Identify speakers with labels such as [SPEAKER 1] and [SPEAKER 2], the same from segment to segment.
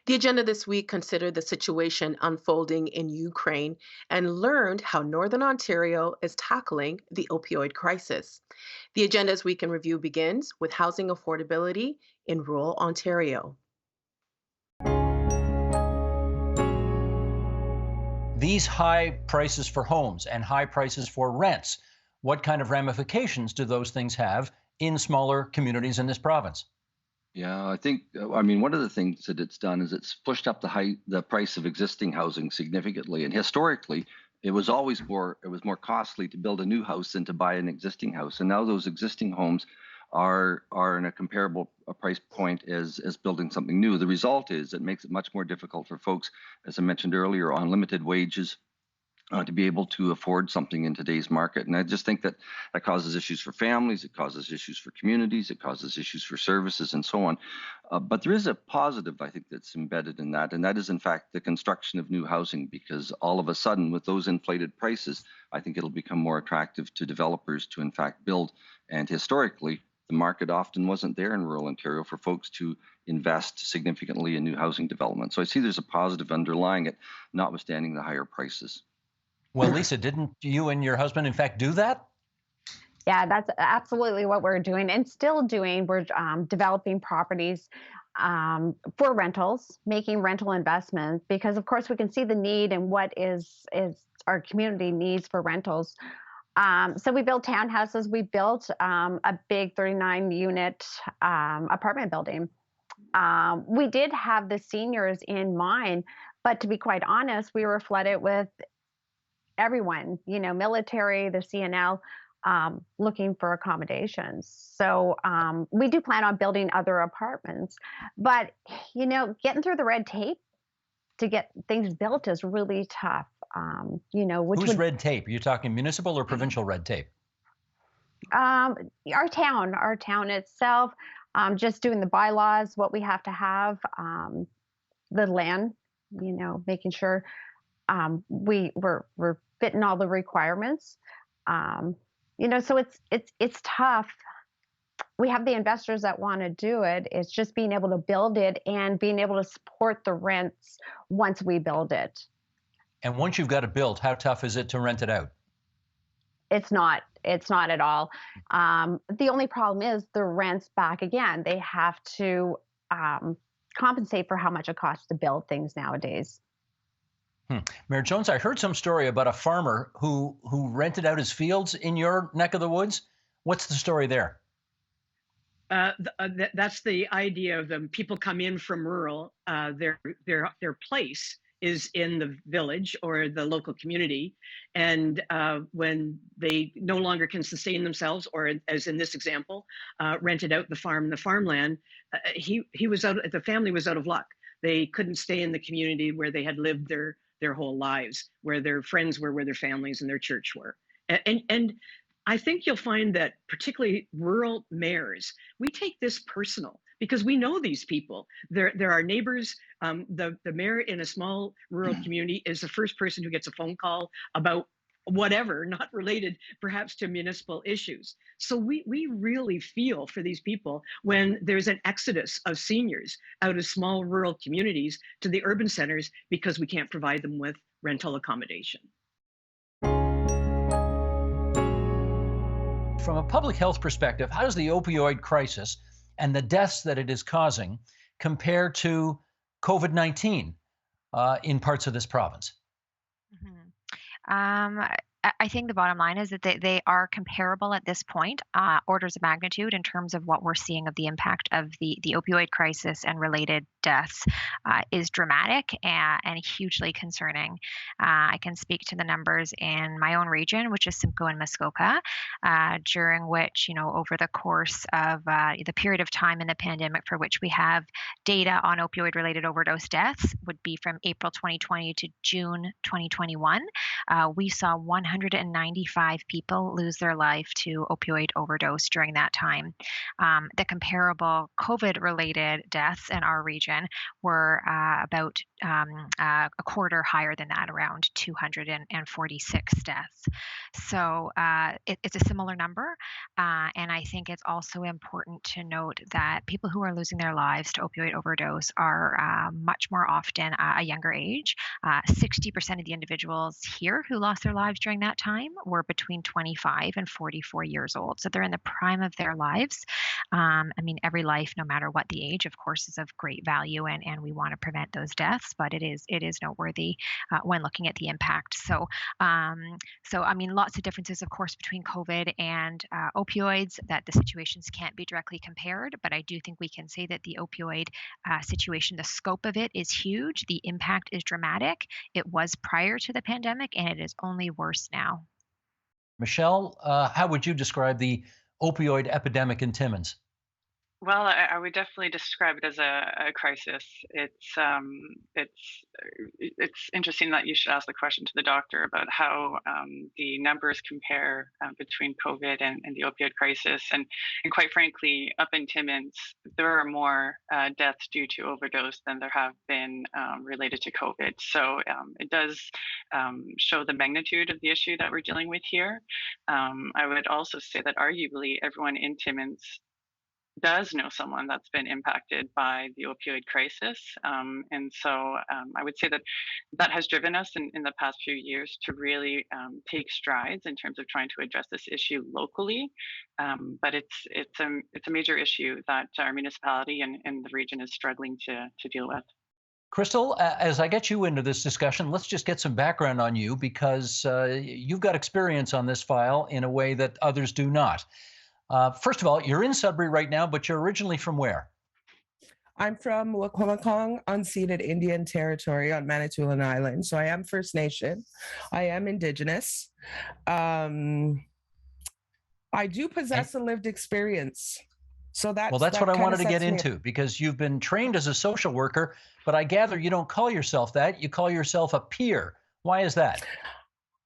[SPEAKER 1] The agenda this week considered the situation unfolding in Ukraine and learned how Northern Ontario is tackling the opioid crisis. The agenda this week in review begins with housing affordability in rural Ontario.
[SPEAKER 2] These high prices for homes and high prices for rents, what kind of ramifications do those things have in smaller communities in this province?
[SPEAKER 3] Yeah, I think I mean one of the things that it's done is it's pushed up the price of existing housing significantly. And historically, it was more costly to build a new house than to buy an existing house. And now those existing homes are in a comparable price point as building something new. The result is it makes it much more difficult for folks, as I mentioned earlier, on limited wages to be able to afford something in today's market. And I just think that that causes issues for families, it causes issues for communities, it causes issues for services, and so on. But there is a positive, I think, that's embedded in that, and that is, in fact, the construction of new housing, because all of a sudden, with those inflated prices, I think it'll become more attractive to developers to, in fact, build. And historically, the market often wasn't there in rural Ontario for folks to invest significantly in new housing development. So I see there's a positive underlying it, notwithstanding the higher prices.
[SPEAKER 2] Well, Lisa, didn't you and your husband, in fact, do that?
[SPEAKER 4] Yeah, that's absolutely what we're doing and still doing. We're developing properties for rentals, making rental investments because, of course, we can see the need and what is our community needs for rentals. So we built townhouses. We built a big 39-unit apartment building. We did have the seniors in mind, but to be quite honest, we were flooded with everyone, military, the CNL, looking for accommodations. So we do plan on building other apartments, but getting through the red tape to get things built is really tough. Which
[SPEAKER 2] Who's
[SPEAKER 4] would
[SPEAKER 2] red tape? Are you talking municipal or provincial red tape?
[SPEAKER 4] our town itself, just doing the bylaws, what we have to have, the land, making sure we're fitting all the requirements. So it's tough. We have the investors that want to do it. It's just being able to build it and being able to support the rents once we build it.
[SPEAKER 2] And once you've got it built, how tough is it to rent it out?
[SPEAKER 4] It's not. It's not at all. The only problem is the rent's back again. They have to compensate for how much it costs to build things nowadays.
[SPEAKER 2] Mayor Jones, I heard some story about a farmer who rented out his fields in your neck of the woods. What's the story there?
[SPEAKER 5] That's the idea of them. People come in from rural. Their place is in the village or the local community, and when they no longer can sustain themselves, or as in this example, rented out the farmland, he was out. The family was out of luck. They couldn't stay in the community where they had lived their whole lives, where their friends were, where their families and their church were. And I think you'll find that particularly rural mayors, we take this personal because we know these people. They're our neighbors. The mayor in a small rural community is the first person who gets a phone call about whatever, not related perhaps to municipal issues. So we really feel for these people when there's an exodus of seniors out of small rural communities to the urban centers because we can't provide them with rental accommodation.
[SPEAKER 2] From a public health perspective, how does the opioid crisis and the deaths that it is causing compare to COVID-19 in parts of this province?
[SPEAKER 6] Mhm. I think the bottom line is that they are comparable at this point, orders of magnitude in terms of what we're seeing of the impact of the opioid crisis and related deaths is dramatic and hugely concerning. I can speak to the numbers in my own region, which is Simcoe and Muskoka, during which, over the course of the period of time in the pandemic for which we have data on opioid-related overdose deaths would be from April 2020 to June 2021. We saw 295 people lose their life to opioid overdose during that time. The comparable COVID-related deaths in our region were about a quarter higher than that, around 246 deaths. So it's a similar number. And I think it's also important to note that people who are losing their lives to opioid overdose are much more often a younger age. 60% of the individuals here who lost their lives during that time were between 25 and 44 years old. So they're in the prime of their lives. I mean, every life, no matter what the age, of course, is of great value, and we want to prevent those deaths. But it is noteworthy when looking at the impact. So I mean, lots of differences, of course, between COVID and opioids. That the situations can't be directly compared, but I do think we can say that the opioid situation, the scope of it is huge. The impact is dramatic. It was prior to the pandemic, and it is only worse now.
[SPEAKER 2] Michelle, how would you describe the opioid epidemic in Timmins?
[SPEAKER 7] Well, I would definitely describe it as a crisis. It's interesting that you should ask the question to the doctor about how the numbers compare between COVID and the opioid crisis. And quite frankly, up in Timmins, there are more deaths due to overdose than there have been related to COVID. So it does show the magnitude of the issue that we're dealing with here. I would also say that arguably everyone in Timmins does know someone that's been impacted by the opioid crisis. And so I would say that has driven us in the past few years to really take strides in terms of trying to address this issue locally. But it's a major issue that our municipality and the region is struggling to deal with.
[SPEAKER 2] Crystal, as I get you into this discussion, let's just get some background on you, because you've got experience on this file in a way that others do not. First of all, you're in Sudbury right now, but you're originally from where?
[SPEAKER 8] I'm from Wakwamacong, unceded Indian territory on Manitoulin Island. So I am First Nation. I am Indigenous. I do possess a lived experience. So that's
[SPEAKER 2] what I wanted to get into, because you've been trained as a social worker, but I gather you don't call yourself that. You call yourself a peer. Why is that?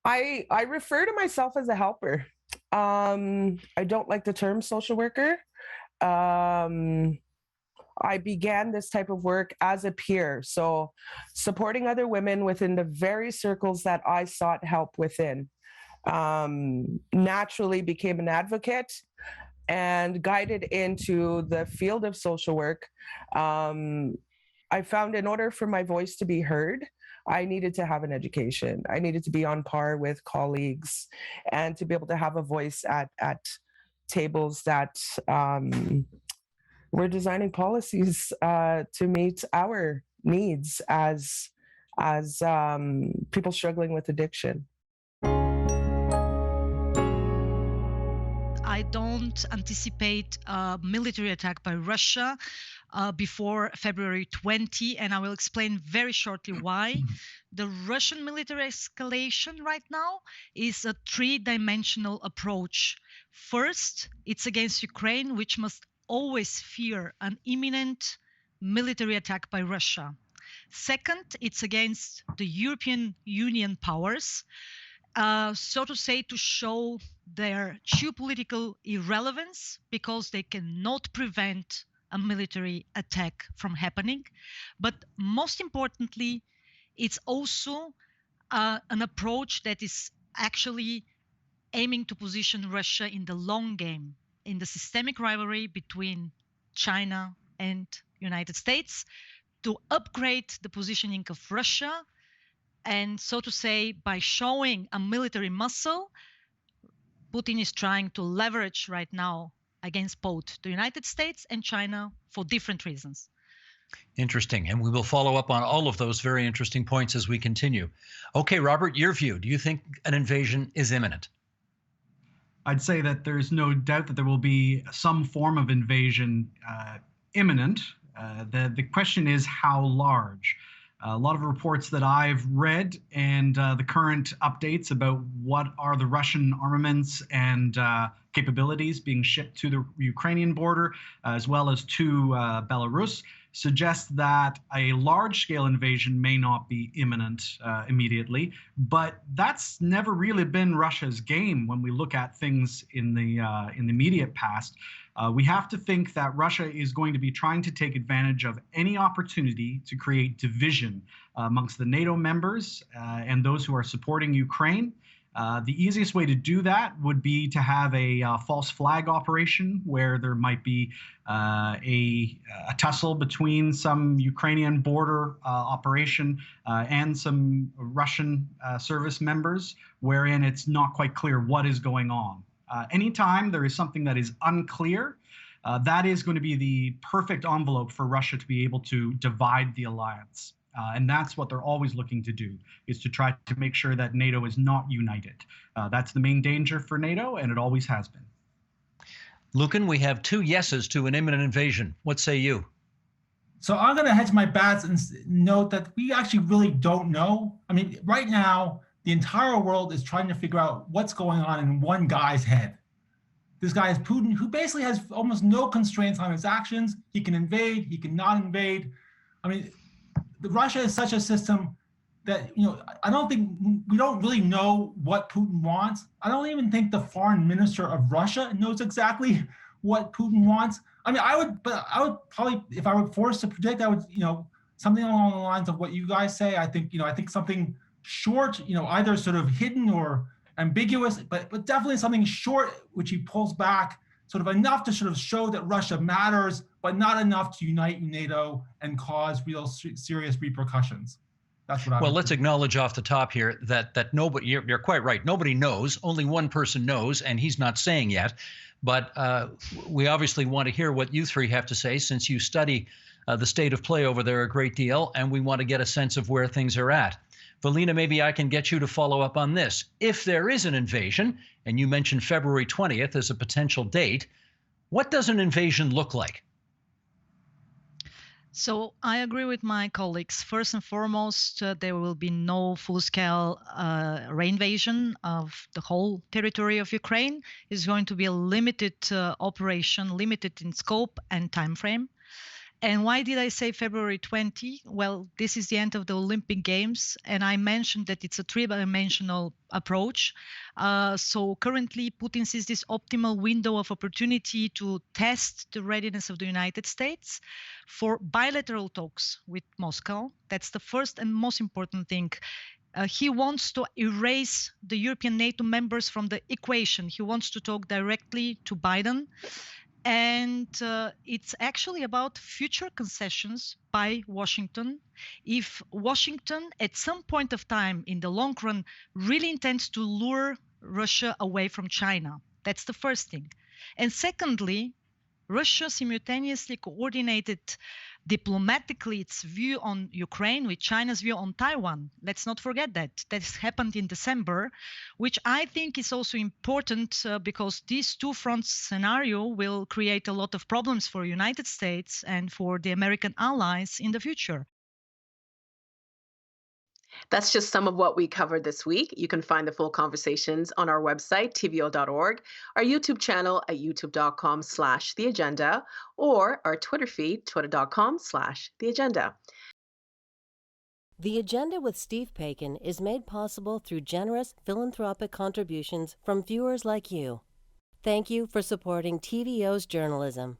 [SPEAKER 8] I refer to myself as a helper. I don't like the term social worker. I began this type of work as a peer, so supporting other women within the very circles that I sought help within. Naturally became an advocate and guided into the field of social work. I found in order for my voice to be heard, I needed to have an education. I needed to be on par with colleagues and to be able to have a voice at tables that we're designing policies to meet our needs as people struggling with addiction.
[SPEAKER 9] I don't anticipate a military attack by Russia before February 20, and I will explain very shortly why. The Russian military escalation right now is a three-dimensional approach. First, it's against Ukraine, which must always fear an imminent military attack by Russia. Second, it's against the European Union powers, so to say, to show their geopolitical irrelevance, because they cannot prevent a military attack from happening. But most importantly, it's also an approach that is actually aiming to position Russia in the long game, in the systemic rivalry between China and United States, to upgrade the positioning of Russia. And so to say, by showing a military muscle, Putin is trying to leverage right now against both the United States and China for different reasons.
[SPEAKER 2] Interesting. And we will follow up on all of those very interesting points as we continue. Okay, Robert, your view. Do you think an invasion is imminent?
[SPEAKER 10] I'd say that there's no doubt that there will be some form of invasion imminent. The question is how large. A lot of reports that I've read and the current updates about what are the Russian armaments and capabilities being shipped to the Ukrainian border, as well as to Belarus, suggests that a large-scale invasion may not be imminent immediately, but that's never really been Russia's game when we look at things in the immediate past. We have to think that Russia is going to be trying to take advantage of any opportunity to create division amongst the NATO members and those who are supporting Ukraine. The easiest way to do that would be to have a false flag operation where there might be a tussle between some Ukrainian border operation and some Russian service members, wherein it's not quite clear what is going on. Anytime there is something that is unclear, that is going to be the perfect envelope for Russia to be able to divide the alliance. And that's what they're always looking to do, is to try to make sure that NATO is not united. That's the main danger for NATO, and it always has been.
[SPEAKER 2] Lucan, we have 2 yeses to an imminent invasion. What say you?
[SPEAKER 11] So I'm going to hedge my bets and note that we actually really don't know. I mean, right now, the entire world is trying to figure out what's going on in one guy's head. This guy is Putin, who basically has almost no constraints on his actions. He can invade, he can not invade. I mean, Russia is such a system that, I don't think we don't really know what Putin wants. I don't even think the foreign minister of Russia knows exactly what Putin wants. I mean, I would probably, if I were forced to predict, I would, something along the lines of what you guys say. I think something short, either sort of hidden or ambiguous, but definitely something short, which he pulls back, sort of enough to sort of show that Russia matters, but not enough to unite NATO and cause real serious repercussions. That's what I.
[SPEAKER 2] Well, let's acknowledge off the top here that nobody. You're quite right. Nobody knows. Only one person knows, and he's not saying yet. But we obviously want to hear what you 3 have to say, since you study the state of play over there a great deal, and we want to get a sense of where things are at. Valina, maybe I can get you to follow up on this. If there is an invasion, and you mentioned February 20th as a potential date, what does an invasion look like?
[SPEAKER 9] So I agree with my colleagues. First and foremost, there will be no full-scale reinvasion of the whole territory of Ukraine. It's going to be a limited operation, limited in scope and time frame. And why did I say February 20? Well, this is the end of the Olympic Games, and I mentioned that it's a 3-dimensional approach. So currently, Putin sees this optimal window of opportunity to test the readiness of the United States for bilateral talks with Moscow. That's the first and most important thing. He wants to erase the European NATO members from the equation. He wants to talk directly to Biden. And it's actually about future concessions by Washington. If Washington, at some point of time in the long run, really intends to lure Russia away from China, that's the first thing. And secondly, Russia simultaneously coordinated diplomatically its view on Ukraine with China's view on Taiwan. Let's not forget that. This happened in December, which I think is also important because this two-front scenario will create a lot of problems for the United States and for the American allies in the future.
[SPEAKER 1] That's just some of what we covered this week. You can find the full conversations on our website, tvo.org, our YouTube channel at youtube.com/theagenda, or our Twitter feed, twitter.com/theagenda.
[SPEAKER 12] The Agenda with Steve Paikin is made possible through generous philanthropic contributions from viewers like you. Thank you for supporting TVO's journalism.